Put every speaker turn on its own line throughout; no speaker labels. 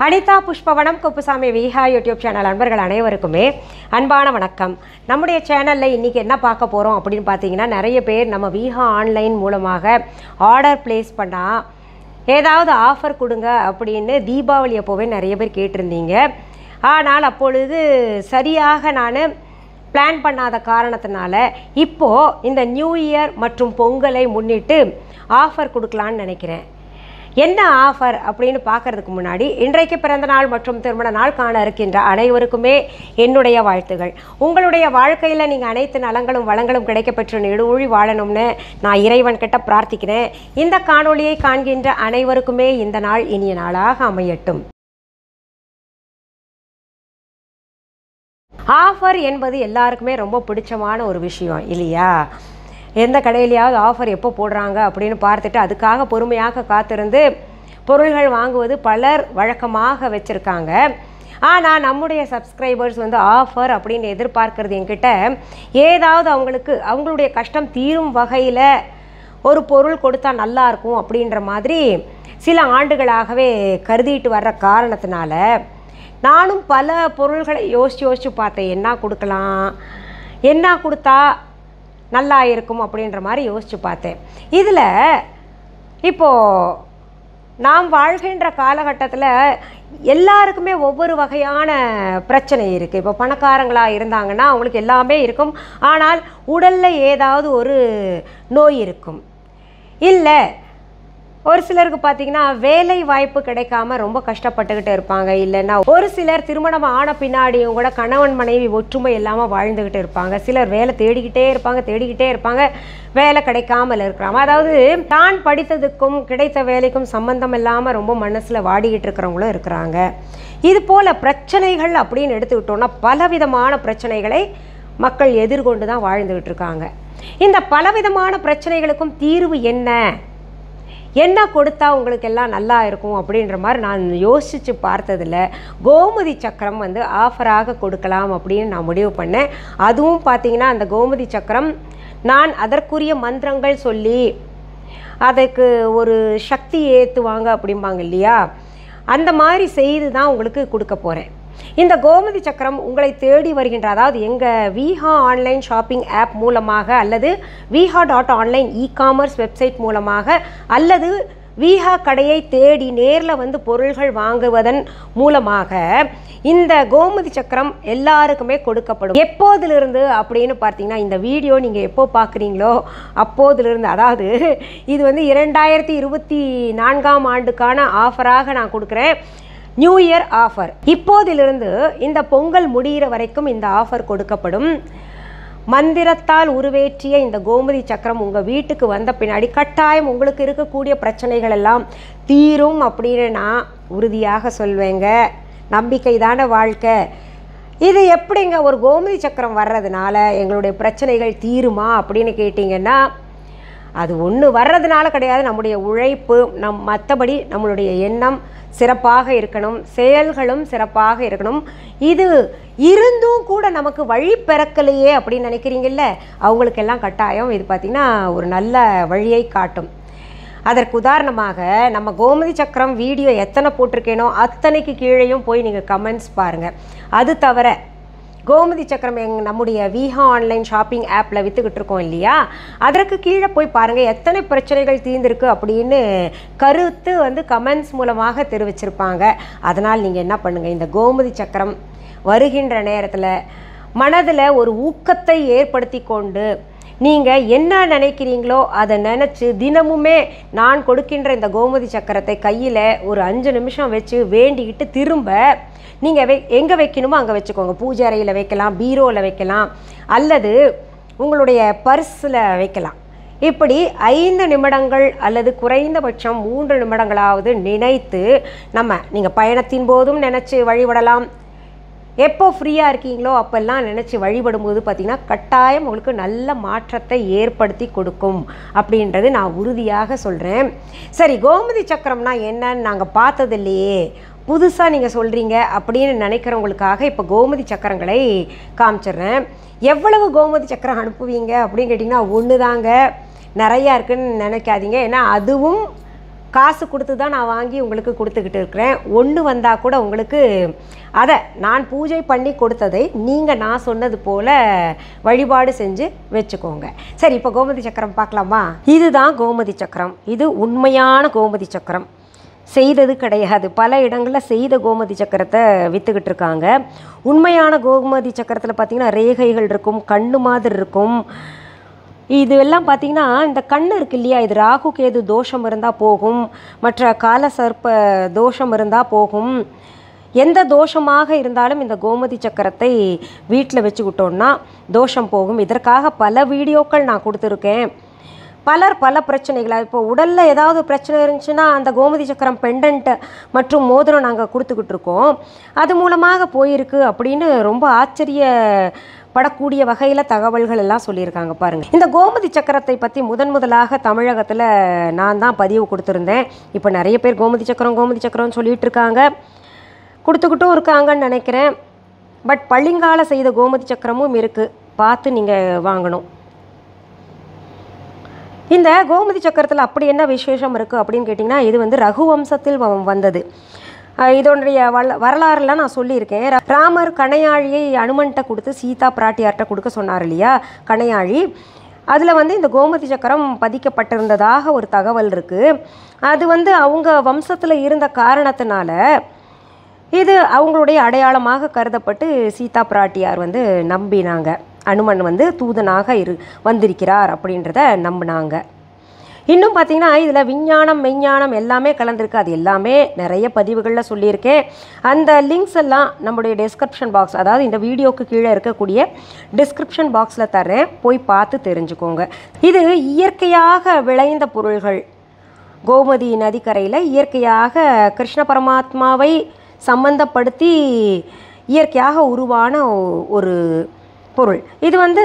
Anitha Pushpavanam Kuppusamy Viha YouTube channel அன்பர்கள் அனைவருக்குமே அன்பான வணக்கம். நம்முடைய சேனலில் இன்றைக்கி என்ன பார்க்க போகிறோம் அப்படின்னு பார்த்தீங்கன்னா, நிறைய பேர் நம்ம விஹா ஆன்லைன் மூலமாக ஆர்டர் ப்ளேஸ் பண்ணால் ஏதாவது ஆஃபர் கொடுங்க அப்படின்னு தீபாவளி அப்போவே நிறைய பேர் கேட்டிருந்தீங்க. ஆனால் அப்பொழுது சரியாக நான் பிளான் பண்ணாத காரணத்தினால இப்போது இந்த நியூ இயர் மற்றும் பொங்கலை முன்னிட்டு ஆஃபர் கொடுக்கலான்னு நினைக்கிறேன். என்ன ஆஃபர் அப்படின்னு பார்க்கறதுக்கு முன்னாடி இன்றைக்கு பிறந்த நாள் மற்றும் திருமண நாள் காண இருக்கின்ற அனைவருக்குமே என்னுடைய வாழ்த்துகள். உங்களுடைய வாழ்க்கையில் நீங்கள் அனைத்து நலங்களும் வளங்களும் கிடைக்கப்பெற்று நெடுவழி வாழணும்னு நான் இறைவன் கிட்ட பிரார்த்திக்கிறேன். இந்த காணொளியை காண்கின்ற அனைவருக்குமே இந்த நாள் இனிய நாளாக அமையட்டும். ஆஃபர் என்பது எல்லாருக்குமே ரொம்ப பிடிச்சமான ஒரு விஷயம் இல்லையா? எந்த கடையிலையாவது ஆஃபர் எப்போ போடுறாங்க அப்படின்னு பார்த்துட்டு அதுக்காக பொறுமையாக காத்திருந்து பொருள்கள் வாங்குவது பலர் வழக்கமாக வச்சுருக்காங்க. ஆனால் நம்முடைய சப்ஸ்கிரைபர்ஸ் ஆஃபர் அப்படின்னு எதிர்பார்க்கறது என்கிட்ட ஏதாவது அவங்களுடைய கஷ்டம் தீரும் வகையில் ஒரு பொருள் கொடுத்தா நல்லாயிருக்கும் அப்படின்ற மாதிரி சில ஆண்டுகளாகவே கருதிட்டு வர்ற காரணத்தினால நானும் பல பொருள்களை யோசித்து பார்த்தேன். என்ன கொடுக்கலாம், என்ன கொடுத்தா நல்லா இருக்கும் அப்படின்ற மாதிரி யோசித்து பார்த்தேன். இதில் இப்போது நாம் வாழ்கின்ற காலகட்டத்தில் எல்லாருக்குமே ஒவ்வொரு வகையான பிரச்சனை இருக்குது. இப்போ பணக்காரங்களாக இருந்தாங்கன்னா அவங்களுக்கு எல்லாமே இருக்கும், ஆனால் உடலில் ஏதாவது ஒரு நோய் இருக்கும். இல்லை ஒரு சிலருக்கு பார்த்திங்கன்னா வேலை வாய்ப்பு கிடைக்காம ரொம்ப கஷ்டப்பட்டுக்கிட்டு இருப்பாங்க. இல்லைன்னா ஒரு சிலர் திருமணம் ஆன பின்னாடியும் கூட கணவன் மனைவி ஒற்றுமை இல்லாமல் வாழ்ந்துக்கிட்டு இருப்பாங்க. சிலர் வேலை தேடிக்கிட்டே இருப்பாங்க, வேலை கிடைக்காமல் இருக்கிறாங்க. அதாவது தான் படித்ததுக்கும் கிடைத்த வேலைக்கும் சம்பந்தம் இல்லாமல் ரொம்ப மனசில் வாடிக்கிட்டு இருக்கிறவங்களும் இருக்கிறாங்க. இது போல் பிரச்சனைகள் அப்படின்னு எடுத்துக்கிட்டோன்னா பலவிதமான பிரச்சனைகளை மக்கள் எதிர்கொண்டு தான் வாழ்ந்துக்கிட்டு இருக்காங்க. இந்த பலவிதமான பிரச்சனைகளுக்கும் தீர்வு என்ன கொடுத்தா உங்களுக்கு எல்லாம் நல்லா இருக்கும் அப்படின்ற மாதிரி நான் யோசித்து பார்த்ததில் கோமதி சக்கரம் ஆஃபராக கொடுக்கலாம் அப்படின்னு நான் முடிவு பண்ணேன். அதுவும் பார்த்திங்கன்னா அந்த கோமதி சக்கரம் நான் அதற்குரிய மந்திரங்கள் சொல்லி அதுக்கு ஒரு சக்தி ஏற்றுவாங்க அப்படிம்பாங்க இல்லையா, அந்த மாதிரி செய்து தான் உங்களுக்கு கொடுக்க போகிறேன். இந்த கோமதி சக்கரம் உங்களை தேடி வருகின்ற, அதாவது எங்கள் விஹா ஆன்லைன் ஷாப்பிங் ஆப் மூலமாக அல்லது viha.online இ-காமர்ஸ் வெப்சைட் மூலமாக அல்லது விஹா கடையை தேடி நேரில் பொருள்கள் வாங்குவதன் மூலமாக இந்த கோமதி சக்கரம் எல்லாருக்குமே கொடுக்கப்படும். எப்போதிலிருந்து அப்படின்னு பார்த்தீங்கன்னா, இந்த வீடியோ நீங்கள் எப்போ பார்க்குறீங்களோ அப்போதிலிருந்து, அதாவது இது 2024ஆம் ஆண்டுக்கான ஆஃபராக நான் கொடுக்குறேன். New year offer. இப்போதிலிருந்து இந்த பொங்கல் முடிகிற வரைக்கும் இந்த ஆஃபர் கொடுக்கப்படும். மந்திரத்தால் உருவேற்றிய இந்த கோமதி சக்கரம் உங்கள் வீட்டுக்கு வந்த பின்னாடி கட்டாயம் உங்களுக்கு இருக்கக்கூடிய பிரச்சனைகள் எல்லாம் தீரும் அப்படின்னு நான் உறுதியாக சொல்வேங்க. நம்பிக்கை தான வாழ்க்கை. இது எப்படிங்க ஒரு கோமதி சக்கரம் வர்றதுனால எங்களுடைய பிரச்சனைகள் தீருமா அப்படின்னு கேட்டிங்கன்னா, அது ஒன்று வர்றதுனால கிடையாது. நம்முடைய உழைப்பு மற்றபடி நம்மளுடைய எண்ணம் சிறப்பாக இருக்கணும், செயல்களும் சிறப்பாக இருக்கணும். இது இருந்தும் கூட நமக்கு வழி பிறக்கலையே அப்படின்னு நினைக்கிறீங்கல்ல, அவங்களுக்கெல்லாம் கட்டாயம் இது பார்த்திங்கன்னா ஒரு நல்ல வழியை காட்டும். அதற்கு உதாரணமாக நம்ம கோமதி சக்கரம் வீடியோ எத்தனை போட்டிருக்கேனோ அத்தனைக்கு கீழேயும் போய் நீங்கள் கமெண்ட்ஸ் பாருங்கள். அது தவிர கோமதி சக்கரம் நம்முடைய விஹா ஆன்லைன் ஷாப்பிங் ஆப்பில் விற்றுக்கிட்டு இருக்கோம் இல்லையா, அதற்கு கீழே போய் பாருங்கள் எத்தனை பிரச்சனைகள் தீர்ந்திருக்கு அப்படின்னு கருத்து கமெண்ட்ஸ் மூலமாக தெரிவிச்சிருப்பாங்க. அதனால் நீங்கள் என்ன பண்ணுங்கள், இந்த கோமதி சக்கரம் வருகின்ற நேரத்தில் மனதில் ஒரு ஊக்கத்தை ஏற்படுத்தி கொண்டு நீங்கள் என்ன நினைக்கிறீங்களோ அதை நினச்சி தினமுமே நான் கொடுக்கின்ற இந்த கோமதி சக்கரத்தை கையில் ஒரு 5 நிமிஷம் வச்சு வேண்டிக்கிட்டு திரும்ப நீங்கள் எங்கே வைக்கணுமோ அங்கே வச்சுக்கோங்க. பூஜை அறையில் வைக்கலாம், பீரோவில் வைக்கலாம், அல்லது உங்களுடைய பர்ஸில் வைக்கலாம். இப்படி 5 நிமிடங்கள் அல்லது குறைந்தபட்சம் 3 நிமிடங்களாவது நினைத்து நீங்கள் பயணத்தின் போதும் நினச்சி வழிபடலாம். எப்போ ஃப்ரீயாக இருக்கீங்களோ அப்போல்லாம் நினச்சி வழிபடும்போது பார்த்திங்கன்னா கட்டாயம் உங்களுக்கு நல்ல மாற்றத்தை ஏற்படுத்தி கொடுக்கும் அப்படின்றது நான் உறுதியாக சொல்கிறேன். சரி, கோமதி சக்கரம்னா என்னன்னு நாங்கள் பார்த்தது இல்லையே, புதுசாக நீங்கள் சொல்கிறீங்க அப்படின்னு நினைக்கிறவங்களுக்காக இப்போ கோமதி சக்கரங்களை காமிச்சிடுறேன். எவ்வளவு கோமதி சக்கரம் அனுப்புவீங்க அப்படின்னு கேட்டிங்கன்னா ஒன்று தாங்க, நிறையா இருக்குதுன்னு நினைக்காதீங்க. ஏன்னா அதுவும் காசு கொடுத்து தான் நான் வாங்கி உங்களுக்கு கொடுத்துக்கிட்டு இருக்கிறேன். ஒன்று வந்தால் கூட உங்களுக்கு அதை நான் பூஜை பண்ணி கொடுத்ததை நீங்கள் நான் சொன்னது போல் வழிபாடு செஞ்சு வச்சுக்கோங்க. சரி, இப்போ கோமதி சக்கரம் பார்க்கலாமா? இதுதான் கோமதி சக்கரம். இது உண்மையான கோமதி சக்கரம், செய்தது கிடையாது. பல இடங்களில் செய்த கோமதி சக்கரத்தை விற்றுக்கிட்டு இருக்காங்க. உண்மையான கோமதி சக்கரத்தில் பார்த்திங்கன்னா ரேகைகள் இருக்கும், கண்ணு மாதிரி இருக்கும். இது எல்லாம் பார்த்திங்கன்னா இந்த கண்ணு இருக்கு இல்லையா, இது ராகு கேது தோஷம் இருந்தால் போகும், மற்ற கால சர்ப்ப தோஷம் இருந்தால் போகும். எந்த தோஷமாக இருந்தாலும் இந்த கோமதி சக்கரத்தை வீட்டில் வச்சுக்கிட்டோன்னா தோஷம் போகும். இதற்காக பல வீடியோக்கள் நான் கொடுத்துருக்கேன். பல பிரச்சனைகள், இப்போ உடலில் ஏதாவது பிரச்சனை இருந்துச்சுன்னா அந்த கோமதி சக்கரம் பெண்டன்ட் மற்றும் மோதிரம் நாங்கள் கொடுத்துக்கிட்டு இருக்கோம். அது மூலமாக போயிருக்கு அப்படின்னு ரொம்ப ஆச்சரியப்படக்கூடிய வகையில் தகவல்கள் எல்லாம் சொல்லியிருக்காங்க பாருங்கள். இந்த கோமதி சக்கரத்தை பற்றி முதலாக தமிழகத்தில் நான் தான் பதிவு கொடுத்துருந்தேன். இப்போ நிறைய பேர் கோமதி சக்கரம்னு சொல்லிகிட்டு இருக்காங்க, கொடுத்துக்கிட்டும் இருக்காங்கன்னு நினைக்கிறேன். பட் பள்ளிங்கால செய்த கோமதி சக்கரமும் இருக்குது, பார்த்து நீங்கள் வாங்கணும். இந்த கோமதி சக்கரத்தில் அப்படி என்ன விசேஷம் இருக்குது அப்படின்னு கேட்டிங்கன்னா, இது வந்து ரகுவம்சத்தில் வந்தது. இதோடைய வரலாறுலாம் நான் சொல்லியிருக்கேன். ராமர் கணையாழியை அனுமன்கிட்ட கொடுத்து சீதா பிராட்டியார்கிட்ட கொடுக்க சொன்னார் இல்லையா, கணையாழி. அதில் வந்து இந்த கோமதி சக்கரம் பதிக்கப்பட்டிருந்ததாக ஒரு தகவல் இருக்குது. அது வந்து அவங்க வம்சத்தில் இருந்த காரணத்தினால இது அவங்களுடைய அடையாளமாக கருதப்பட்டு சீதா பிராட்டியார் வந்து நம்பினாங்க. அனுமன் வந்து தூதனாக வந்திருக்கிறார் அப்படின்றத நம்பினாங்க. இன்னும் பார்த்திங்கன்னா இதில் விஞ்ஞானம் மெஞ்ஞானம் எல்லாமே கலந்துருக்கு. அது எல்லாமே நிறைய பதிவுகளில் சொல்லியிருக்கேன். அந்த லிங்க்ஸ் எல்லாம் நம்முடைய டிஸ்கிரிப்ஷன் பாக்ஸ், அதாவது இந்த வீடியோக்கு கீழே இருக்கக்கூடிய டிஸ்கிரிப்ஷன் பாக்ஸில் தரேன், போய் பார்த்து தெரிஞ்சுக்கோங்க. இது இயற்கையாக விளைந்த பொருள்கள். கோமதி நதிக்கரையில் இயற்கையாக கிருஷ்ண பரமாத்மாவை சம்பந்தப்படுத்தி இயற்கையாக உருவான ஒரு பொருள். இது வந்து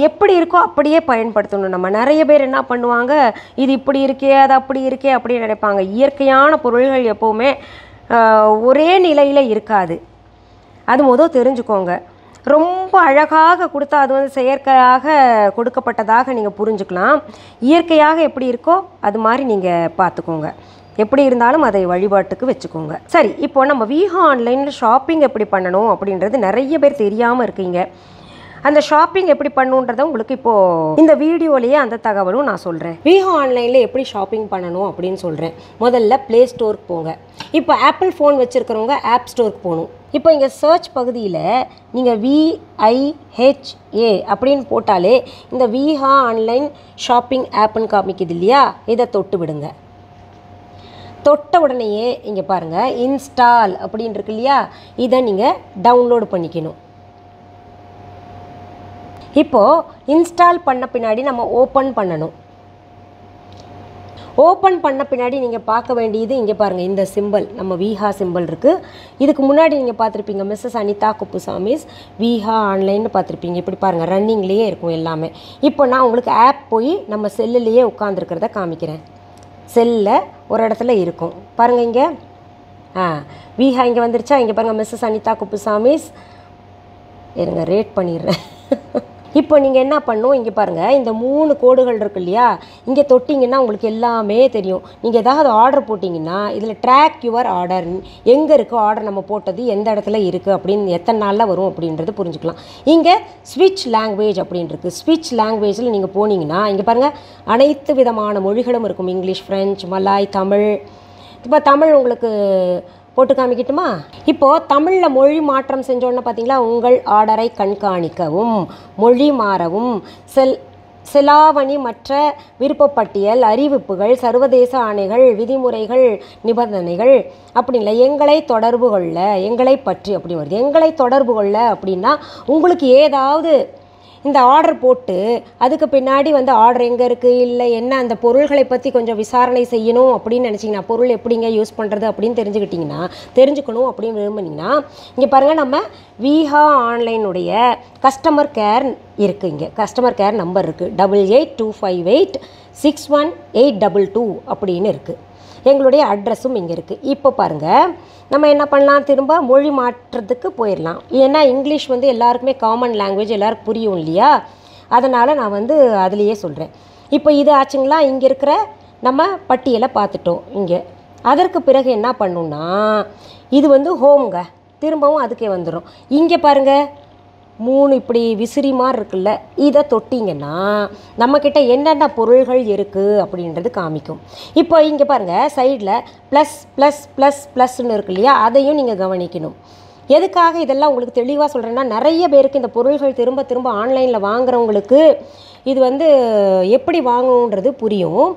எப்படி இருக்கோ அப்படியே பயன்படுத்தணும். நம்ம நிறைய பேர் என்ன பண்ணுவாங்க, இது இப்படி இருக்கே அது அப்படி இருக்கே அப்படின்னு நினைப்பாங்க. இயற்கையான பொருள்கள் எப்போவுமே ஒரே நிலையில் இருக்காது, அது தெரிஞ்சுக்கோங்க. ரொம்ப அழகாக கொடுத்தா அது வந்து செயற்கையாக கொடுக்கப்பட்டதாக நீங்கள் புரிஞ்சுக்கலாம். இயற்கையாக எப்படி இருக்கோ அது மாதிரி நீங்கள் பார்த்துக்கோங்க. எப்படி இருந்தாலும் அதை வழிபாட்டுக்கு வச்சுக்கோங்க. சரி, இப்போ நம்ம வீஹா ஆன்லைனில் ஷாப்பிங் எப்படி பண்ணணும் அப்படின்றது நிறைய பேர் தெரியாமல் இருக்கீங்க. அந்த ஷாப்பிங் எப்படி பண்ணுன்றதை உங்களுக்கு இப்போது இந்த வீடியோலேயே அந்த தகவலும் நான் சொல்கிறேன். வீஹா ஆன்லைனில் எப்படி ஷாப்பிங் பண்ணணும் அப்படின்னு சொல்கிறேன். முதல்ல ப்ளே ஸ்டோருக்கு போங்க. இப்போ ஆப்பிள் ஃபோன் வச்சுருக்கிறவங்க ஆப் ஸ்டோருக்கு போகணும். இப்போ இங்கே சர்ச் பகுதியில் நீங்கள் VIHA அப்படின்னு போட்டாலே இந்த வீஹா ஆன்லைன் ஷாப்பிங் ஆப்புன்னு காமிக்குது இல்லையா, இதை தொட்டு விடுங்க. தொட்ட உடனேயே இங்கே பாருங்கள் இன்ஸ்டால் அப்படின்னு இருக்கு இல்லையா, இதை நீங்கள் டவுன்லோடு பண்ணிக்கணும். இப்போது இன்ஸ்டால் பண்ண பின்னாடி நம்ம ஓப்பன் பண்ணணும். ஓப்பன் பண்ண பின்னாடி நீங்கள் பார்க்க வேண்டியது இங்கே பாருங்கள், இந்த சிம்பிள், நம்ம வீஹா சிம்பிள் இருக்குது. இதுக்கு முன்னாடி நீங்கள் பார்த்துருப்பீங்க மிஸ்ஸஸ் அனிதா குப்புசாமிஸ் வீஹா ஆன்லைன்னு பார்த்துருப்பீங்க. இப்படி பாருங்கள் ரன்னிங்லேயே இருக்கும் எல்லாமே. இப்போ நான் உங்களுக்கு ஆப் போய் நம்ம செல்லுலேயே உட்காந்துருக்கிறத காமிக்கிறேன். செல்லில் ஒரு இடத்துல இருக்கும் பாருங்கள், இங்கே வீஹா இங்கே வந்துருச்சா. இங்கே பாருங்கள் மிஸ்ஸஸ் அனிதா குப்புசாமிஸ். இருங்க ரேட் பண்ணிடுறேன். இப்போ நீங்கள் என்ன பண்ணணும், இங்கே பாருங்கள் இந்த 3 கோடுகள் இருக்கு இல்லையா, இங்கே தொட்டிங்கன்னா உங்களுக்கு எல்லாமே தெரியும். நீங்கள் ஏதாவது ஆர்டர் போட்டிங்கன்னா இதில் ட்ராக் யுவர் ஆர்டர், எங்கே இருக்குது ஆர்டர் நம்ம போட்டது, எந்த இடத்துல இருக்குது அப்படின்னு, எத்தனை நாளில் வரும் அப்படின்றது புரிஞ்சுக்கலாம். இங்கே ஸ்விட்ச் லாங்குவேஜ் அப்படின்னு இருக்குது. ஸ்விட்ச் லாங்குவேஜில் நீங்கள் போனீங்கன்னா இங்கே பாருங்கள் அனைத்து விதமான மொழிகளும் இருக்கும். English, French, Malay, Tamil. இப்போ தமிழ் உங்களுக்கு போட்டு காமிக்கட்டுமா? இப்போது தமிழில் மொழி மாற்றம் செஞ்சோன்னு பார்த்தீங்களா, உங்கள் ஆர்டரை கண்காணிக்கவும், மொழி மாறவும், செலாவணி, மற்ற விருப்பப்பட்டியல், அறிவிப்புகள், சர்வதேச ஆணைகள், விதிமுறைகள், நிபந்தனைகள் அப்படிங்களா, எங்களை தொடர்பு கொள்ள, எங்களை பற்றி அப்படி வருது. எங்களை தொடர்பு கொள்ள அப்படின்னா உங்களுக்கு ஏதாவது இந்த ஆர்டர் போட்டு அதுக்கு பின்னாடி வந்து ஆர்டர் எங்கே இருக்குது, இல்லை என்ன அந்த பொருள்களை பற்றி கொஞ்சம் விசாரணை செய்யணும் அப்படின்னு நினச்சிங்கன்னா, பொருள் எப்படிங்க யூஸ் பண்ணுறது அப்படின்னு தெரிஞ்சுக்கணும் அப்படின்னு விரும்புனீங்கன்னா இங்கே பாருங்கள் நம்ம வீஹா ஆன்லைனுடைய கஸ்டமர் கேர் இருக்குது. இங்கே கஸ்டமர் கேர் நம்பர் இருக்குது 8825861822 அப்படின்னு இருக்குது. எங்களுடைய அட்ரஸும் இங்கே இருக்குது. இப்போ பாருங்கள் நம்ம என்ன பண்ணலாம், திரும்ப மொழி மாற்றத்துக்கு போயிடலாம். ஏன்னா இங்கிலீஷ் வந்து எல்லாருக்குமே காமன் லாங்குவேஜ், எல்லாருக்கும் புரியும் இல்லையா, அதனால் நான் வந்து அதுலேயே சொல்கிறேன். இப்போ இது ஆச்சுங்களா, இங்கே இருக்கிற நம்ம பட்டியலை பார்த்துட்டோம் இங்கே. அதற்கு பிறகு என்ன பண்ணணும்னா இது வந்து ஹோம்ங்க, திரும்பவும் அதுக்கே வந்துடும். இங்கே பாருங்கள் 3 இப்படி விசிறி மாதிரி இருக்குல்ல, இதை தொட்டிங்கன்னா நம்மக்கிட்ட என்னென்ன பொருள்கள் இருக்குது அப்படின்றது காமிக்கும். இப்போ இங்கே பாருங்கள் சைடில் ப்ளஸ் ப்ளஸ் ப்ளஸ் ப்ளஸ்ன்னு இருக்கு இல்லையா, அதையும் நீங்கள் கவனிக்கணும். எதுக்காக இதெல்லாம் உங்களுக்கு தெளிவாக சொல்கிறேன்னா, நிறைய பேருக்கு இந்த பொருள்கள் திரும்ப திரும்ப ஆன்லைனில் வாங்குறவங்களுக்கு இது வந்து எப்படி வாங்கணுன்றது புரியும்,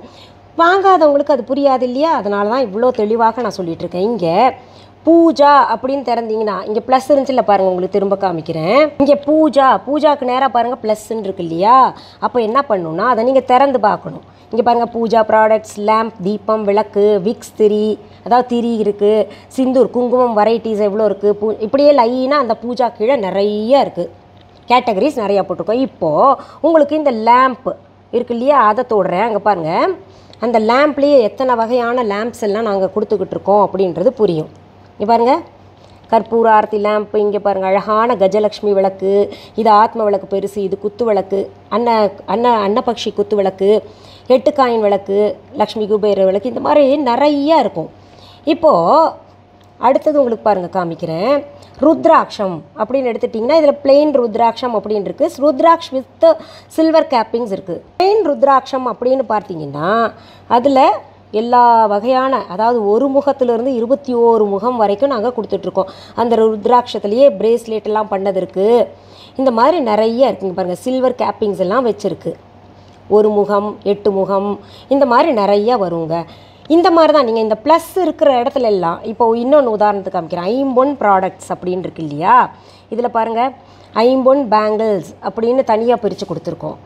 வாங்காதவங்களுக்கு அது புரியாது இல்லையா. அதனால தான் இவ்வளோ தெளிவாக நான் சொல்லிகிட்ருக்கேன். இங்கே பூஜா அப்படின்னு திறந்தீங்கன்னா இங்கே ப்ளஸ் இருந்துச்சுல்ல பாருங்கள், உங்களுக்கு திரும்ப காமிக்கிறேன். இங்கே பூஜாவுக்கு நேராக பாருங்கள் ப்ளஸ்ன்னு இருக்கு இல்லையா. அப்போ என்ன பண்ணணுன்னா அதை நீங்கள் திறந்து பார்க்கணும். இங்கே பாருங்கள் பூஜா ப்ராடக்ட்ஸ், லேம்ப், தீபம், விளக்கு, விக்ஸ், திரி, அதாவது திரி இருக்குது, சிந்தூர், குங்குமம் வெரைட்டிஸ் எவ்வளோ இருக்குது, இப்படியே லைனாக அந்த பூஜா கீழே நிறைய இருக்குது, கேட்டகரிஸ் நிறையா போட்டிருக்கோம். இப்போது உங்களுக்கு இந்த லேம்ப் இருக்கு இல்லையா, அதை தொடுறேன். அங்கே பாருங்கள் அந்த லேம்ப்லேயே எத்தனை வகையான லேம்ப்ஸ் எல்லாம் நாங்கள் கொடுத்துக்கிட்டு இருக்கோம் அப்படின்றது புரியும். இங்கே பாருங்கள் கற்பூர ஆரத்தி லேம்ப்பு, இங்கே பாருங்கள் அழகான கஜலக்ஷ்மி விளக்கு, இது ஆத்ம விளக்கு பெருசு, இது குத்து விளக்கு, அன்னபக்ஷி குத்து விளக்கு, 8 காயின் விளக்கு, லக்ஷ்மி குபேர விளக்கு, இந்த மாதிரி நிறையா இருக்கும். இப்போது அடுத்தது உங்களுக்கு பாருங்கள் காமிக்கிறேன். ருத்ராட்சம் அப்படின்னு எடுத்துட்டிங்கன்னா இதில் பிளெயின் ருத்ராட்சம் அப்படின்னு இருக்குது, ருத்ராட்ச் வித் சில்வர் கேப்பிங்ஸ் இருக்குது. பிளெயின் ருத்ராட்சம் அப்படின்னு பார்த்தீங்கன்னா அதில் எல்லா வகையான, அதாவது ஒரு முகத்திலிருந்து 21 முகம் வரைக்கும் நாங்கள் கொடுத்துட்ருக்கோம். அந்த ருத்ராட்சத்துலேயே பிரேஸ்லெட் எல்லாம் பண்ணது இருக்குது, இந்த மாதிரி நிறைய இருக்குங்க பாருங்கள். சில்வர் கேப்பிங்ஸ் எல்லாம் வச்சுருக்கு, 1 முகம் 8 முகம் இந்த மாதிரி நிறையா வருங்க. இந்த மாதிரி தான் நீங்கள் இந்த ப்ளஸ் இருக்கிற இடத்துல எல்லாம். இப்போ இன்னொன்று உதாரணத்துக்கு காமிக்கிறேன். ஐம்பொன் ப்ராடக்ட்ஸ் அப்படின்னு இருக்கு இல்லையா, இதில் பாருங்கள் ஐம்பொன் பேங்கிள்ஸ் அப்படின்னு தனியாக பிரித்து கொடுத்துருக்கோம்.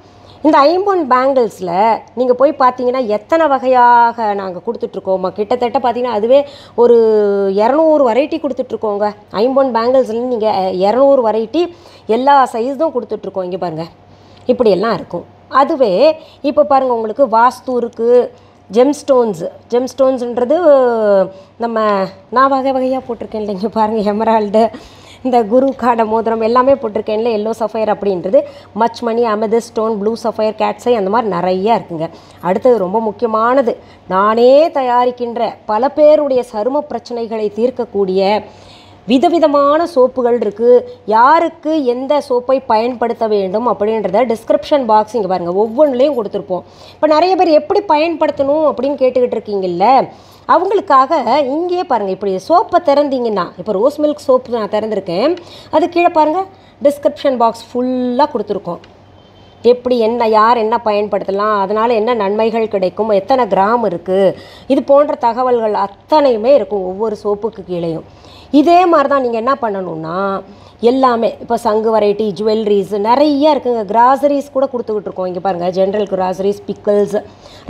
இந்த ஐம்பொன் பேங்கிள்ஸில் நீங்கள் போய் பார்த்தீங்கன்னா எத்தனை வகையாக நாங்கள் கொடுத்துட்ருக்கோம். கிட்டத்தட்ட பார்த்தீங்கன்னா அதுவே ஒரு 200 வெரைட்டி கொடுத்துட்ருக்கோங்க. ஐம்பொன் பேங்கிள்ஸில் நீங்கள் 200 வெரைட்டி எல்லா சைஸும் கொடுத்துட்ருக்கோம். இங்கே பாருங்கள் இப்படியெல்லாம் இருக்கும். அதுவே இப்போ பாருங்கள் உங்களுக்கு வாஸ்து இருக்குது, ஜெம்ஸ்டோன்ஸுன்றது நம்ம நான் வகை வகையாக போட்டிருக்கேன் இல்லைங்க பாருங்கள். எமரால்டு, இந்த குரு காடை மோதிரம் எல்லாமே போட்டிருக்கேன்ல. எல்லோ சஃபயர் அப்படின்றது, மச் மணி, அமெதிஸ்ட் ஸ்டோன், ப்ளூ சஃபயர், கேட்ஸை, அந்த மாதிரி நிறையா இருக்குங்க. அடுத்தது ரொம்ப முக்கியமானது, நானே தயாரிக்கின்ற பல பேருடைய சரும பிரச்சனைகளை தீர்க்கக்கூடிய விதவிதமான சோப்புகள் இருக்குது. யாருக்கு எந்த சோப்பை பயன்படுத்த வேண்டும் அப்படின்றத டிஸ்கிரிப்ஷன் பாக்ஸ் இங்கே பாருங்கள் ஒவ்வொன்றுலேயும் கொடுத்துருப்போம். இப்போ நிறைய பேர் எப்படி பயன்படுத்தணும் அப்படின்னு கேட்டுக்கிட்டு இருக்கீங்கல்ல, அவங்களுக்காக இங்கேயே பாருங்கள். இப்படி சோப்பை திறந்தீங்கன்னா, இப்போ ரோஸ் மில்க் சோப்பு நான் திறந்துருக்கேன், அது கீழே பாருங்கள் டிஸ்கிரிப்ஷன் பாக்ஸ் ஃபுல்லாக கொடுத்துருக்கோம். எப்படி என்ன யார் என்ன பயன்படுத்தலாம், அதனால் என்ன நன்மைகள் கிடைக்கும், எத்தனை கிராம் இருக்குது, இது போன்ற தகவல்கள் அத்தனையுமே இருக்கும் ஒவ்வொரு சோப்புக்கு கீழேயும். இதே மாதிரி தான் நீங்கள் என்ன பண்ணணுன்னா எல்லாமே இப்போ சங்கு வெரைட்டி, ஜுவல்லரிஸ் நிறைய இருக்குங்க. கிராசரிஸ் கூட கொடுத்துக்கிட்டு இருக்கோம். இங்கே பாருங்கள் general groceries, pickles,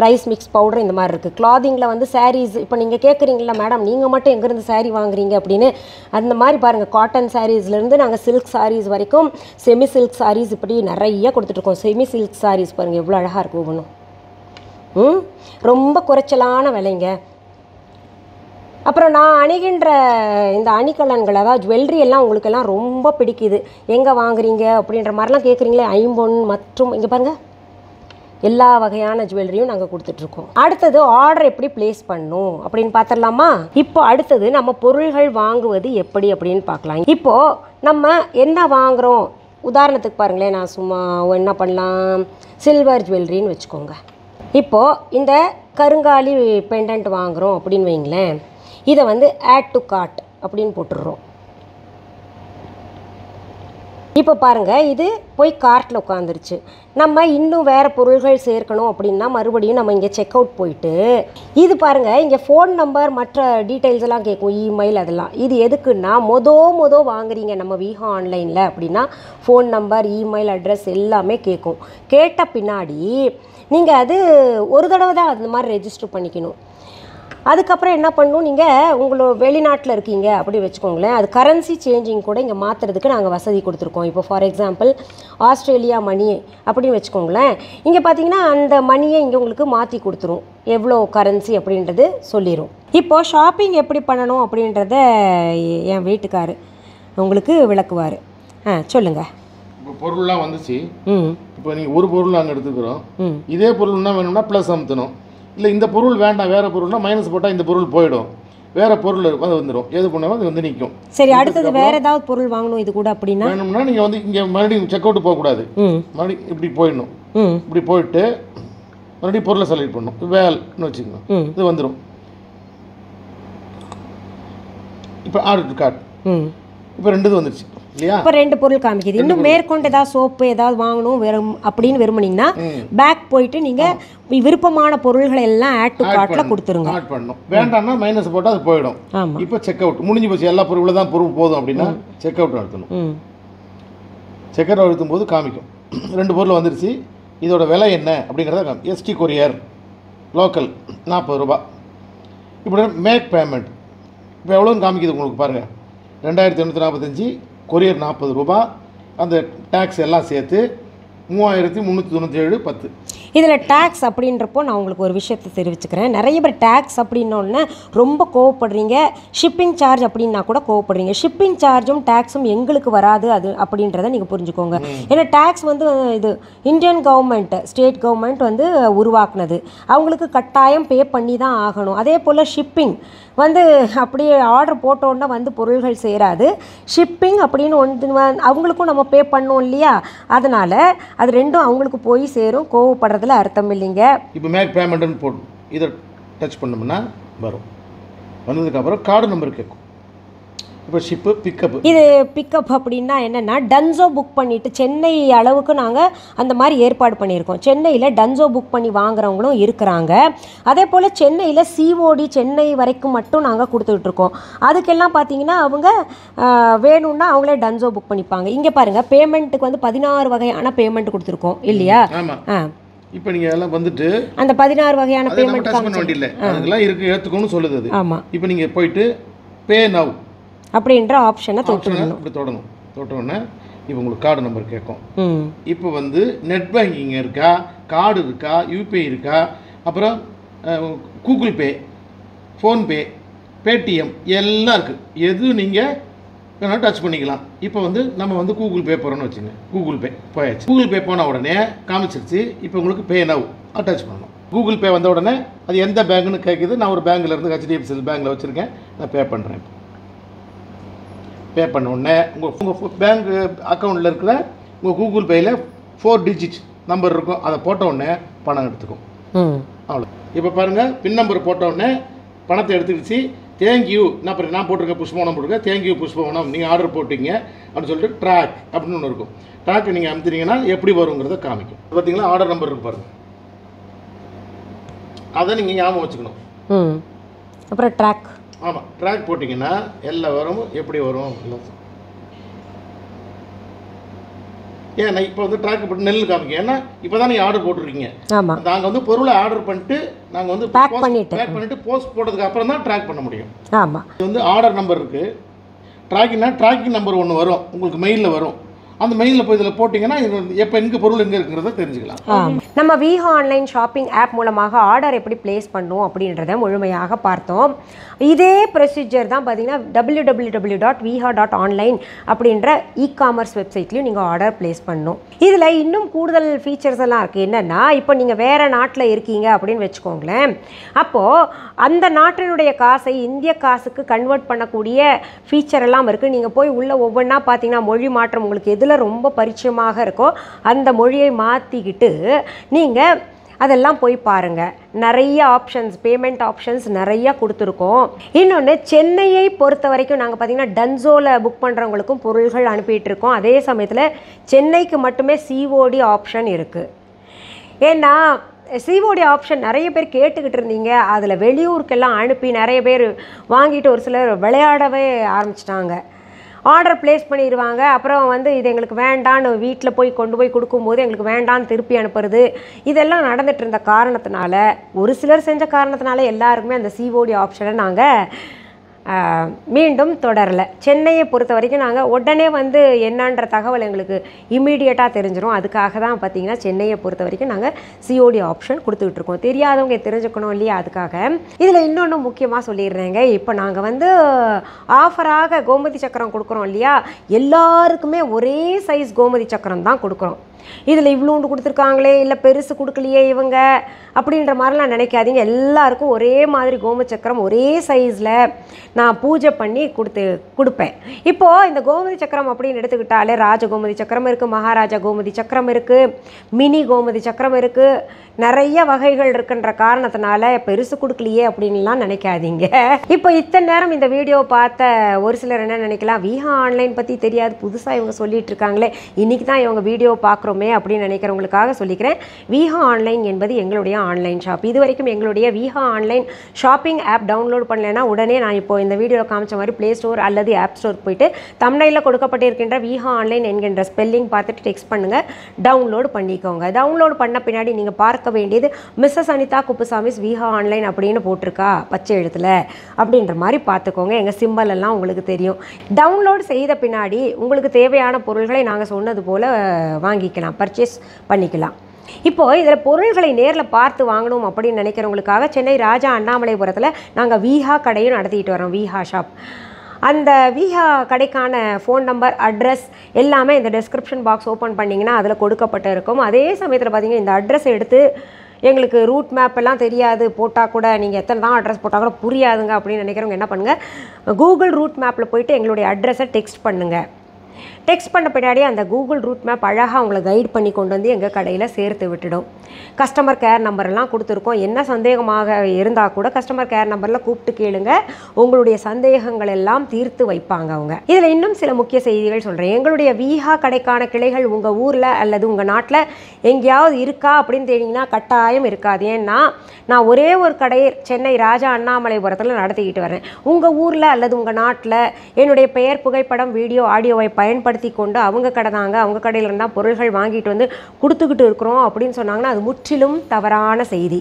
rice mix powder இந்த மாதிரி இருக்குது. கிளாதிங்கில் வந்து சாரீஸ், இப்போ நீங்கள் கேட்குறீங்களா மேடம் நீங்கள் மட்டும் எங்கேருந்து சாரீ வாங்குறீங்க அப்படின்னு, அந்த மாதிரி பாருங்கள் காட்டன் சாரீஸ்லேருந்து நாங்கள் சில்க் சாரீஸ் வரைக்கும், செமி சில்க் சாரீஸ் இப்படி நிறைய கொடுத்துட்ருக்கோம். செமி சில்க் சாரீஸ் பாருங்கள் எவ்வளோ அழகாக இருக்கும் ஒவ்வொன்றும், ரொம்ப குறைச்சலான விலைங்க. அப்புறம் நான் அணிகின்ற இந்த அணிகலன்கள், அதாவது ஜுவல்லரி எல்லாம் உங்களுக்கெல்லாம் ரொம்ப பிடிக்குது, எங்கே வாங்குறீங்க அப்படின்ற மாதிரிலாம் கேட்குறீங்களே. ஐம்பொன் மற்றும் இங்கே பாருங்கள் எல்லா வகையான ஜுவல்லரியும் நாங்கள் கொடுத்துட்ருக்கோம். அடுத்தது ஆர்டர் எப்படி ப்ளேஸ் பண்ணணும் அப்படின்னு பார்த்துடலாமா. இப்போ அடுத்தது நம்ம பொருள்கள் வாங்குவது எப்படி அப்படின்னு பார்க்கலாம். இப்போது நம்ம என்ன வாங்குகிறோம், உதாரணத்துக்கு பாருங்களேன், நான் சும்மா என்ன பண்ணலாம், சில்வர் ஜுவல்லரின்னு வச்சுக்கோங்க. இப்போது இந்த கருங்காலி பெண்டன்ட் வாங்குகிறோம் அப்படின்னு வைங்களேன், இதை வந்து ஆட் டு கார்ட் அப்படின்னு போட்டுடுறோம். இப்போ பாருங்கள் இது போய் கார்ட்டில் உட்காந்துருச்சு. நம்ம இன்னும் வேறு பொருள்கள் சேர்க்கணும் அப்படின்னா மறுபடியும் நம்ம இங்கே செக் அவுட் போயிட்டு, இது பாருங்கள் இங்கே ஃபோன் நம்பர் மற்ற டீட்டெயில்ஸ் எல்லாம் கேட்கும், இமெயில் அதெல்லாம். இது எதுக்குன்னா மொத வாங்குறீங்க நம்ம விஹா ஆன்லைனில் அப்படின்னா ஃபோன் நம்பர், இமெயில் அட்ரஸ் எல்லாமே கேட்கும். கேட்ட பின்னாடி நீங்கள் அது ஒரு தடவை தான் அந்த மாதிரி ரெஜிஸ்டர் பண்ணிக்கணும். அதுக்கப்புறம் என்ன பண்ணணும், நீங்கள் உங்களோட வெளிநாட்டில் இருக்கீங்க அப்படி வச்சுக்கோங்களேன், அது கரன்சி சேஞ்சிங் கூட இங்கே மாற்றுறதுக்கு நாங்கள் வசதி கொடுத்துருக்கோம். இப்போ ஃபார் எக்ஸாம்பிள் ஆஸ்திரேலியா மணி அப்படின்னு வச்சுக்கோங்களேன், இங்கே பார்த்தீங்கன்னா அந்த மணியை இங்கே உங்களுக்கு மாற்றி கொடுத்துரும், எவ்வளோ கரன்சி அப்படின்றது சொல்லிடும். இப்போது ஷாப்பிங் எப்படி பண்ணணும் அப்படின்றத என் வீட்டுக்காரு உங்களுக்கு விளக்குவார். சொல்லுங்கள்.
இப்போ பொருள்லாம் வந்துச்சு, இப்போ நீங்கள் ஒரு பொருள் நாங்கள் எடுத்துக்கிறோம், இதே பொருள் தான் வேணும்னா ப்ளஸ் அமுத்தணும், இல்லை இந்த பொருள் வேண்டாம் வேறு பொருள்னா மைனஸ் போட்டால் இந்த பொருள் போயிடும், வேறு பொருள் அது வந்துடும், எது பண்ணாலும் அது வந்து நிற்கும்.
சரி, அடுத்தது வேறு ஏதாவது பொருள் வாங்கணும் இது கூட அப்படின்னா
வேணும்னா நீங்கள் வந்து இங்கே மறுபடியும் செக் அவுட் போகக்கூடாது, மறுபடியும் இப்படி போயிடணும், இப்படி போயிட்டு மறுபடியும் பொருளை செலக்ட் பண்ணணும், வேல்னு வச்சுக்கணும், இது வந்துடும். இப்போ ஆர்டர் கார்டு இப்போ 2 வந்துருச்சு இல்லையா?
இப்போ 2 பொருள் காமிக்குது. இன்னும் மேற்கொண்டு ஏதாவது சோப்பு ஏதாவது வாங்கணும் அப்படின்னு விரும்புனீங்கன்னா பேக் போயிட்டு நீங்கள் விருப்பமான பொருள்களை எல்லாம் ஆட் டு கார்ட்டில் கொடுத்துருங்க.
ஆட் பண்ணணும். வேண்டாம்னா மைனஸ் போட்டால் அது போயிடும்.
ஆமாம்.
இப்போ செக் அவுட் முடிஞ்சு போச்சு, எல்லா பொருளும் தான் பொருள் போதும் அப்படின்னா செக் அவுட் அழுத்தணும். செக் அவுட் அழுத்தும் போது காமிக்கும் 2 பொருள் வந்துருச்சு, இதோட விலை என்ன அப்படிங்கிறத காமி. எஸ்டி கொரியர் லோக்கல் 40 ரூபா. இப்படி மேக் பேமெண்ட் இப்போ எவ்வளோன்னு காமிக்குது உங்களுக்கு பாருங்கள், 2845, கொரியர் 40 ரூபா, அந்த டேக்ஸ் எல்லாம் சேர்த்து 3397 10.
இதில் டேக்ஸ் அப்படின்றப்போ நான் உங்களுக்கு ஒரு விஷயத்தை தெரிவிச்சுக்கிறேன். நிறைய பேர் டேக்ஸ் அப்படின்னோடனே ரொம்ப கோவப்படுறீங்க, ஷிப்பிங் சார்ஜ் அப்படின்னா கூட கோவப்படுறீங்க. ஷிப்பிங் சார்ஜும் டேக்ஸும் எங்களுக்கு வராது அது அப்படின்றத நீங்கள் புரிஞ்சுக்கோங்க. ஏன்னா டேக்ஸ் வந்து இது இந்தியன் கவர்மெண்ட் ஸ்டேட் கவர்மெண்ட் வந்து உருவாக்குனது, அவங்களுக்கு கட்டாயம் பே பண்ணி தான் ஆகணும். அதே போல் ஷிப்பிங் வந்து அப்படியே ஆர்டர் போட்டோன்னா வந்து பொருள்கள் சேராது. ஷிப்பிங் அப்படின்னு ஒன்று அவங்களுக்கும் நம்ம பே பண்ணோம் இல்லையா, அதனால் அது ரெண்டும் அவங்களுக்கு போய் சேரும், கோவப்படுறதுல அர்த்தம் இல்லைங்க.
இப்போ மேக் பேமெண்ட்னு போடும், இதை டச் பண்ணோம்னா வரும். வந்ததுக்கப்புறம் கார்டு நம்பர் கேட்கும். இப்போ ஷிப்பு பிக்கப்,
இது பிக்கப் அப்படின்னா என்னென்னா டன்சோ புக் பண்ணிவிட்டு சென்னை அளவுக்கு நாங்கள் அந்த மாதிரி ஏற்பாடு பண்ணியிருக்கோம். சென்னையில் டன்சோ புக் பண்ணி வாங்குறவங்களும் இருக்கிறாங்க. அதே போல் சென்னையில் சிஓடி சென்னை வரைக்கும் மட்டும் நாங்கள் கொடுத்துட்ருக்கோம். அதுக்கெல்லாம் பார்த்தீங்கன்னா அவங்க வேணும்னா அவங்களே டன்சோ புக் பண்ணிப்பாங்க. இங்கே பாருங்கள், பேமெண்ட்டுக்கு வந்து 16 வகையான பேமெண்ட் கொடுத்துருக்கோம் இல்லையா?
ஆமாம். இப்போ நீங்கள் எல்லாம் வந்துட்டு
அந்த 16 வகையான பேமெண்ட்
இல்லை அதெல்லாம் இருக்குது ஏற்றுக்கணும்னு சொல்லுது அது.
ஆமாம்.
இப்போ நீங்கள் போயிட்டு பே நவ்
அப்படின்ற ஆப்ஷனை தொட்டுடணும்.
இப்படி தொட்டோன்னே இப்போ உங்களுக்கு கார்டு நம்பர் கேட்கும். இப்போ வந்து நெட் பேங்கிங் இருக்கா, கார்டு இருக்கா, யூபிஐ இருக்கா, அப்புறம் கூகுள் பே, ஃபோன்பே, பேடிஎம் எல்லாம் இருக்குது. எது நீங்கள் வேணாலும் டச் பண்ணிக்கலாம். இப்போ வந்து நம்ம வந்து கூகுள் பே போகிறோன்னு வச்சுங்க, கூகுள் பே போயாச்சு. கூகுள் பே போன உடனே காமிச்சிருச்சு. இப்போ உங்களுக்கு பே நவ் டச் பண்ணணும். கூகுள் பே வந்த உடனே அது எந்த பேங்க்னு கேட்குது. நான் ஒரு பேங்க்கில் இருந்து HDFC பேங்க்கில் வச்சுருக்கேன், நான் பே பண்ணுறேன். பே பண்ண உடனே உங்கள் பேங்க் அக்கௌண்ட்டில் இருக்கிற உங்கள் கூகுள் பேயில் 4 டிஜிட் நம்பர் இருக்கும், அதை போட்ட உடனே பணம் எடுத்துக்கும். அவ்வளோ. இப்போ பாருங்கள், பின் நம்பர் போட்ட உடனே பணத்தை எடுத்துக்கிச்சு. தேங்க்யூ நான் போட்டிருக்கேன், புஷ்பவனம் போட்டிருக்கேன், தேங்க்யூ புஷ்பவனம், நீங்கள் ஆர்டர் போட்டிங்க அப்படின்னு சொல்லிட்டு ட்ராக் அப்படின்னு ஒன்று இருக்கும். ட்ராக் நீங்கள் அமுத்தினீங்கன்னா எப்படி வருங்கிறத காமிக்கும். பார்த்தீங்களா, ஆர்டர் நம்பர் இருக்கு பாருங்கள், அதை நீங்கள் ஞாபகம் வச்சுக்கணும்.
அப்புறம் ட்ராக்,
ஆமாம், ட்ராக் போட்டிங்கன்னா எல்லா வரும் எப்படி வரும். ஏன்னா இப்போ வந்து ட்ராக் போட்டு நெல் காமிக்கும். ஏன்னா இப்போ தான் நீங்கள் ஆர்டர் போட்டுருக்கீங்க.
ஆமாம்.
நாங்கள் வந்து பொருளை ஆர்டர் பண்ணிட்டு நாங்கள் வந்து பேக் பண்ணிவிட்டு போஸ்ட் போட்டதுக்கு அப்புறம் தான் ட்ராக் பண்ண முடியும்.
ஆமாம்.
இது வந்து ஆர்டர் நம்பர் இருக்குது. ட்ராக்கிங் நம்பர் ஒன்று வரும், உங்களுக்கு மெயிலில் வரும். அந்த மெயிலில் போய் இதில் போட்டிங்கன்னா எப்போ எங்கே பொருள் எங்கே இருக்குங்கிறத தெரிஞ்சுக்கலாம்.
நம்ம வீஹா ஆன்லைன் ஷாப்பிங் ஆப் மூலமாக ஆர்டர் எப்படி பிளேஸ் பண்ணும் அப்படின்றத முழுமையாக பார்த்தோம். இதே ப்ரொசீஜர் தான் பார்த்தீங்கன்னா www.viha.online அப்படின்ற இ-காமர்ஸ் வெப்சைட்லேயும் நீங்கள் ஆர்டர் பிளேஸ் பண்ணணும். இதில் இன்னும் கூடுதல் ஃபீச்சர்ஸ் எல்லாம் இருக்குது. என்னென்னா, இப்போ நீங்கள் வேறு நாட்டில் இருக்கீங்க அப்படின்னு வச்சுக்கோங்களேன், அப்போது அந்த நாட்டினுடைய காசை இந்திய காசுக்கு கன்வெர்ட் பண்ணக்கூடிய ஃபீச்சர் எல்லாம் இருக்குது. நீங்கள் போய் உள்ள ஒவ்வொன்றா பார்த்தீங்கன்னா மொழி மாற்றம் உங்களுக்கு எதில் ரொம்ப பரிச்சயமாக இருக்கோ அந்த மொழியை மாற்றிக்கிட்டு நீங்கள் அதெல்லாம் போய் பாருங்கள். நிறைய ஆப்ஷன்ஸ், பேமெண்ட் ஆப்ஷன்ஸ் நிறையா கொடுத்துருக்கோம். இன்னொன்று, சென்னையை பொறுத்த வரைக்கும் நாங்கள் பார்த்திங்கன்னா டன்சோவில் புக் பண்ணுறவங்களுக்கும் பொருள்கள் அனுப்பிட்டுருக்கோம். அதே சமயத்தில் சென்னைக்கு மட்டுமே சிஓடி ஆப்ஷன் இருக்குது. ஏன்னா சிஓடி ஆப்ஷன் நிறைய பேர் கேட்டுக்கிட்டு இருந்தீங்க. அதில் வெளியூருக்கெல்லாம் அனுப்பி நிறைய பேர் வாங்கிட்டு ஒரு சிலர் விளையாடவே ஆரம்பிச்சிட்டாங்க. ஆர்டர் ப்ளேஸ் பண்ணிடுவாங்க, அப்புறம் வந்து இது எங்களுக்கு வேண்டான்னு வீட்டில் போய் கொண்டு போய் கொடுக்கும்போது எங்களுக்கு வேண்டான்னு திருப்பி அனுப்புறது, இதெல்லாம் நடந்துகிட்டு இருந்த காரணத்தினால, ஒரு சிலர் செஞ்ச காரணத்தினால எல்லாருக்குமே அந்த சிஓடி ஆப்ஷனை நாங்கள் மீண்டும் தொடரலை. சென்னையை பொறுத்த வரைக்கும் நாங்கள் உடனே வந்து என்னன்ற தகவல் எங்களுக்கு இம்மீடியட்டாக தெரிஞ்சிடும். அதுக்காக தான் பார்த்திங்கன்னா சென்னையை பொறுத்த வரைக்கும் நாங்கள் சிஓடி ஆப்ஷன் கொடுத்துக்கிட்டு இருக்கோம். தெரியாதவங்க தெரிஞ்சுக்கணும் இல்லையா, அதுக்காக. இதில் இன்னொன்று முக்கியமாக சொல்லிடுறேங்க. இப்போ நாங்கள் வந்து ஆஃபராக கோமதி சக்கரம் கொடுக்குறோம் இல்லையா, எல்லாருக்குமே ஒரே சைஸ் கோமதி சக்கரம் தான் கொடுக்குறோம். இதில் இவ்வளோண்டு கொடுத்துருக்காங்களே, இல்லை பெருசு கொடுக்கலையே இவங்க அப்படின்ற மாதிரிலாம் நினைக்காதீங்க. எல்லாருக்கும் ஒரே மாதிரி கோமதி சக்கரம் ஒரே சைஸில் நான் பூஜை பண்ணி கொடுப்பேன். இப்போது இந்த கோமதி சக்கரம் அப்படின்னு எடுத்துக்கிட்டாலே ராஜ கோமதி சக்கரம் இருக்குது, மகாராஜா கோமதி சக்கரம் இருக்குது, மினி கோமதி சக்கரம் இருக்குது, நிறைய வகைகள் இருக்குன்ற காரணத்தினால பெருசு கொடுக்கலையே அப்படின்லாம் நினைக்காதீங்க. இப்போ இத்தனை நேரம் இந்த வீடியோவை பார்த்த ஒரு சிலர் என்ன நினைக்கலாம், விஹா ஆன்லைன் பற்றி தெரியாது, புதுசாக இவங்க சொல்லிட்டு இருக்காங்களே, இன்றைக்கி தான் இவங்க வீடியோ பார்க்குறோமே அப்படின்னு நினைக்கிறவங்களுக்காக சொல்லிக்கிறேன். விஹா ஆன்லைன் என்பது எங்களுடைய ஆன்லைன் ஷாப். இது வரைக்கும் எங்களுடைய Viha online shopping app download பண்ணலைன்னா உடனே நான் இப்போ இந்த வீடியோவில் காமிச்ச மாதிரி ப்ளே ஸ்டோர் அல்லது ஆப் ஸ்டோர் போயிட்டு தம்ப்நெயிலில் கொடுக்கப்பட்டிருக்கின்ற விஹா ஆன்லைன் என்கின்ற ஸ்பெல்லிங் பார்த்துட்டு டெக்ஸ்ட் பண்ணுங்கள், டவுன்லோட் பண்ணிக்கோங்க. டவுன்லோட் பண்ண பின்னாடி நீங்கள் பார்க்க வேண்டியது மிஸ்ஸஸ் அனிதா குப்புசாமிஸ் விஹா ஆன்லைன் அப்படின்னு போட்டிருக்கா பச்சை எழுத்தில் அப்படின்ற மாதிரி பார்த்துக்கோங்க. எங்கள் சிம்பல் எல்லாம் உங்களுக்கு தெரியும். டவுன்லோட் செய்த பின்னாடி உங்களுக்கு தேவையான பொருள்களை நாங்கள் சொன்னது போல் வாங்கிக்கலாம், பர்ச்சேஸ் பண்ணிக்கலாம். இப்போது இதில் பொருள்களை நேரில் பார்த்து வாங்கணும் அப்படின்னு நினைக்கிறவங்களுக்காக சென்னை ராஜா அண்ணாமலைபுரத்தில் நாங்கள் விஹா கடையும் நடத்திட்டு வரோம், விஹா ஷாப். அந்த விஹா கடைக்கான ஃபோன் நம்பர், அட்ரஸ் எல்லாமே இந்த டிஸ்கிரிப்ஷன் பாக்ஸ் ஓப்பன் பண்ணிங்கன்னா அதில் கொடுக்கப்பட்டு இருக்கும். அதே சமயத்தில் பார்த்தீங்கன்னா இந்த அட்ரஸ் எடுத்து எங்களுக்கு ரூட் மேப் எல்லாம் தெரியாது போட்டால் கூட, நீங்கள் எத்தனை தான் அட்ரஸ் போட்டால் கூட புரியாதுங்க அப்படின்னு நினைக்கிறவங்க என்ன பண்ணுங்கள், கூகுள் ரூட் மேப்பில் போய்ட்டு எங்களுடைய அட்ரஸை டெக்ஸ்ட் பண்ணுங்கள். டெக்ஸ்ட் பண்ண பின்னாடி அந்த கூகுள் ரூட் மேப் அழகாக அவங்கள கைட் பண்ணி கொண்டு வந்து எங்கள் கடையில் சேர்த்து விட்டுடும். கஸ்டமர் கேர் நம்பரெல்லாம் கொடுத்துருக்கோம். என்ன சந்தேகமாக இருந்தால் கூட கஸ்டமர் கேர் நம்பரில் கூப்பிட்டு கேளுங்க, உங்களுடைய சந்தேகங்கள் எல்லாம் தீர்த்து வைப்பாங்க அவங்க. இதில் இன்னும் சில முக்கிய செய்திகள் சொல்கிறேன். எங்களுடைய விஹா கடைக்கான கிளைகள் உங்கள் ஊரில் அல்லது உங்கள் நாட்டில் எங்கேயாவது இருக்கா அப்படின்னு தெரிஞ்சிங்கன்னா கட்டாயம் இருக்காது. ஏன்னா நான் ஒரே ஒரு கடையை சென்னை ராஜா அண்ணாமலைபுரத்தில் நடத்திக்கிட்டு வரேன். உங்கள் ஊரில் அல்லது உங்கள் நாட்டில் என்னுடைய பெயர், புகைப்படம், வீடியோ, ஆடியோவை பயன்படுத்தி கொண்டு அவங்க கடை தாங்க, அவங்க கடையில் இருந்தால் பொருள்கள் வாங்கிட்டு வந்து கொடுத்துக்கிட்டு இருக்கிறோம் அப்படின்னு சொன்னாங்கன்னா அது முற்றிலும் தவறான செய்தி.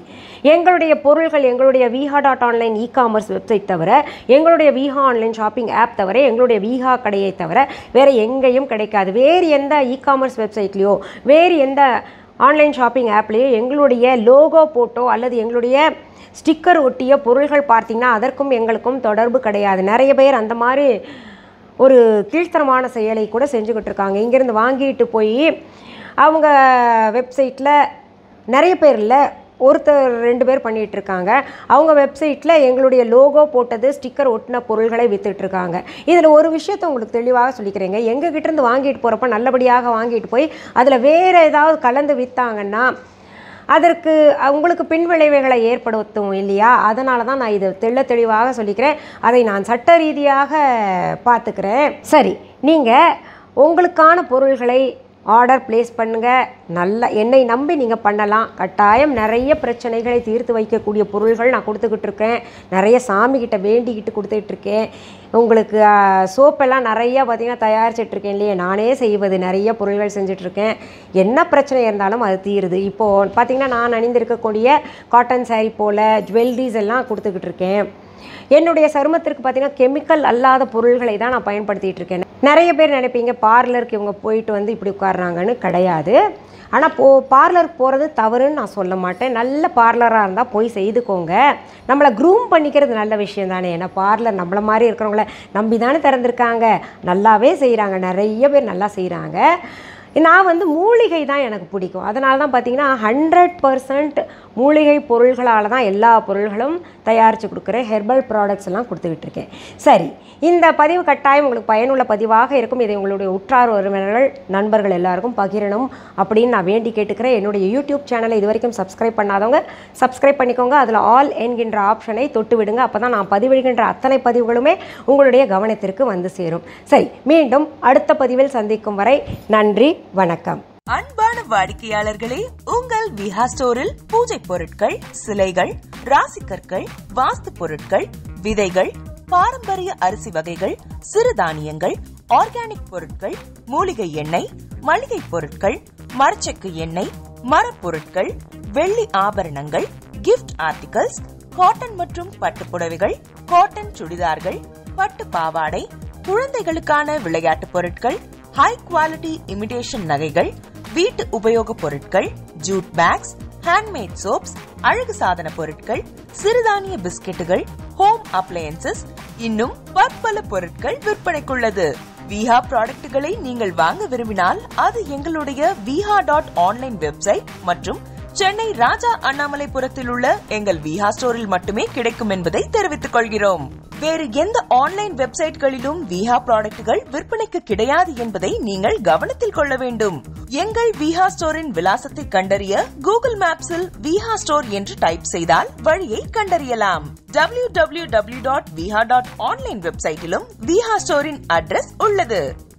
எங்களுடைய பொருள்கள் எங்களுடைய viha.online இ-காமர்ஸ் வெப்சைட் தவிர, எங்களுடைய விஹா ஆன்லைன் ஷாப்பிங் ஆப் தவிர, எங்களுடைய விஹா கடையை தவிர வேறு எங்கேயும் கிடைக்காது. வேறு எந்த இ-காமர்ஸ் வெப்சைட்லேயோ வேறு எந்த ஆன்லைன் ஷாப்பிங் ஆப்லேயோ எங்களுடைய லோகோ போட்டோ அல்லது எங்களுடைய ஸ்டிக்கர் ஒட்டிய பொருள்கள் பார்த்திங்கன்னா அதற்கும் எங்களுக்கும் தொடர்பு கிடையாது. நிறைய பேர் அந்த மாதிரி ஒரு கீழ்த்தரமான செயலை கூட செஞ்சுக்கிட்டு இருக்காங்க. இங்கேருந்து வாங்கிட்டு போய் அவங்க வெப்சைட்டில் நிறைய பேர் இல்லை, ஒருத்தர் 2 பேர் பண்ணிகிட்ருக்காங்க. அவங்க வெப்சைட்டில் எங்களுடைய லோகோ போட்டது, ஸ்டிக்கர் ஒட்டின பொருள்களை விற்றுட்ருக்காங்க. இதில் ஒரு விஷயத்தை உங்களுக்கு தெளிவாக சொல்லிக்கிறேங்க. எங்ககிட்டேருந்து வாங்கிட்டு போகிறப்ப நல்லபடியாக வாங்கிட்டு போய் அதில் வேறு ஏதாவது கலந்து விற்றாங்கன்னா அதற்கு உங்களுக்கு பின்விளைவுகளை ஏற்படுத்தும் இல்லையா? அதனால தான் நான் இதை தெளிவாக சொல்லிக்கிறேன். அதை நான் சட்ட ரீதியாக பார்த்துக்கிறேன். சரி, நீங்கள் உங்களுக்கான பொருள்களை ஆர்டர் ப்ளேஸ் பண்ணுங்கள். நல்ல என்னை நம்பி நீங்கள் பண்ணலாம். கட்டாயம் நிறைய பிரச்சனைகளை தீர்த்து வைக்கக்கூடிய பொருள்கள் நான் கொடுத்துக்கிட்டு இருக்கேன். நிறைய சாமிக்கிட்ட வேண்டிக்கிட்டு கொடுத்துட்ருக்கேன். உங்களுக்கு சோப்பெல்லாம் நிறையா பார்த்திங்கன்னா தயாரிச்சிட்ருக்கேன் இல்லையே, நானே செய்வது நிறைய பொருள்கள் செஞ்சிட்ருக்கேன். என்ன பிரச்சனை இருந்தாலும் அது தீருது. இப்போது பார்த்திங்கன்னா நான் அணிந்திருக்கக்கூடிய காட்டன் சாரீ போல் ஜுவல்லரிஸ் எல்லாம் கொடுத்துக்கிட்டு இருக்கேன். என்னுடைய சருமத்திற்கு பார்த்திங்கன்னா கெமிக்கல் அல்லாத பொருள்களை தான் நான் பயன்படுத்திகிட்டு இருக்கேன். நிறைய பேர் நினைப்பீங்க பார்லருக்கு இவங்க போயிட்டு வந்து இப்படி உட்கார்றாங்கன்னு. கிடையாது. ஆனால் பார்லருக்கு போகிறது தவறுன்னு நான் சொல்ல மாட்டேன். நல்ல பார்லராக இருந்தால் போய் செய்துக்கோங்க. நம்மளை க்ரூம் பண்ணிக்கிறது நல்ல விஷயம் தானே. ஏன்னா பார்லர் நம்மளை மாதிரி இருக்கிறவங்கள நம்பி தானே திறந்துருக்காங்க. நல்லாவே செய்கிறாங்க, நிறைய பேர் நல்லா செய்கிறாங்க. நான் வந்து மூலிகை தான் எனக்கு பிடிக்கும். அதனால தான் பார்த்திங்கன்னா 100% மூலிகை பொருள்களால் தான் எல்லா பொருள்களும் தயாரித்து கொடுக்குறேன். ஹெர்பல் ப்ராடக்ட்ஸ் எல்லாம் கொடுத்துக்கிட்டு இருக்கேன். சரி, இந்த பதிவு கட்டாயம் உங்களுக்கு பயனுள்ள பதிவாக இருக்கும். இதை உங்களுடைய உற்றார் உறவினர்கள், நண்பர்கள் எல்லாருக்கும் பகிரணும் அப்படின்னு நான் வேண்டி கேட்டுக்கிறேன். என்னுடைய யூடியூப் சேனலை இது வரைக்கும் சப்ஸ்கிரைப் பண்ணாதவங்க சப்ஸ்கிரைப் பண்ணிக்கோங்க. அதில் ஆல் என்கின்ற ஆப்ஷனை தொட்டு விடுங்க. அப்போ தான் நான் பதிவிடுகின்ற அத்தனை பதிவுகளுமே உங்களுடைய கவனத்திற்கு வந்து சேரும். சரி, மீண்டும் அடுத்த பதிவில் சந்திக்கும் வரை நன்றி, வணக்கம்.
அன்பான வாடிக்கையாளர்களே, உங்கள் விஹா ஸ்டோரில் பூஜை பொருட்கள், சிலைகள், ராசிக்கற்கள், வாஸ்து பொருட்கள், விதைகள், பாரம்பரிய அரிசி வகைகள், சிறுதானியங்கள், ஆர்கானிக் பொருட்கள், மூலிகை எண்ணெய், மளிகை பொருட்கள், மரச்செக்கு எண்ணெய், மரப்பொருட்கள், வெள்ளி ஆபரணங்கள், கிஃப்ட் ஆர்டிகல்ஸ், காட்டன் மற்றும் பட்டு புடவைகள், காட்டன் சுடிதார்கள், பட்டு பாவாடை, குழந்தைகளுக்கான விளையாட்டு பொருட்கள், ஹை குவாலிட்டி இமிடேஷன் நகைகள், வீட்டு உபயோக பொருட்கள், ஜூட் பேக்ஸ், ஹேண்ட்மேட் சோப்ஸ், அழகு சாதன பொருட்கள், சிறுதானிய பிஸ்கெட்டுகள், ஹோம் அப்ளையன்சஸ், இன்னும் பற்பல பொருட்கள் விற்பனைக்குள்ளது. விஹா ப்ராடக்ட்களை நீங்கள் வாங்க விரும்பினால் அது எங்களுடைய viha.online வெப்சைட் மற்றும் சென்னை ராஜா அண்ணாமலைபுரத்தில் உள்ள எங்கள் விஹா ஸ்டோரில் மட்டுமே கிடைக்கும் என்பதை தெரிவித்துக் கொள்கிறோம். வேறு எந்த ஆன்லைன் வெப்சைட்களிலும் விஹா ப்ராடக்ட்கள் விற்பனைக்கு கிடையாது என்பதை நீங்கள் கவனத்தில் கொள்ள வேண்டும். எங்கள் விஹா ஸ்டோரின் விலாசத்தை கண்டறிய கூகுள் மேப்ஸில் விஹா ஸ்டோர் என்று டைப் செய்தால் வழியை கண்டறியலாம். www.viha.online வெப்சைட்டிலும் விஹா ஸ்டோரின் அட்ரஸ் உள்ளது.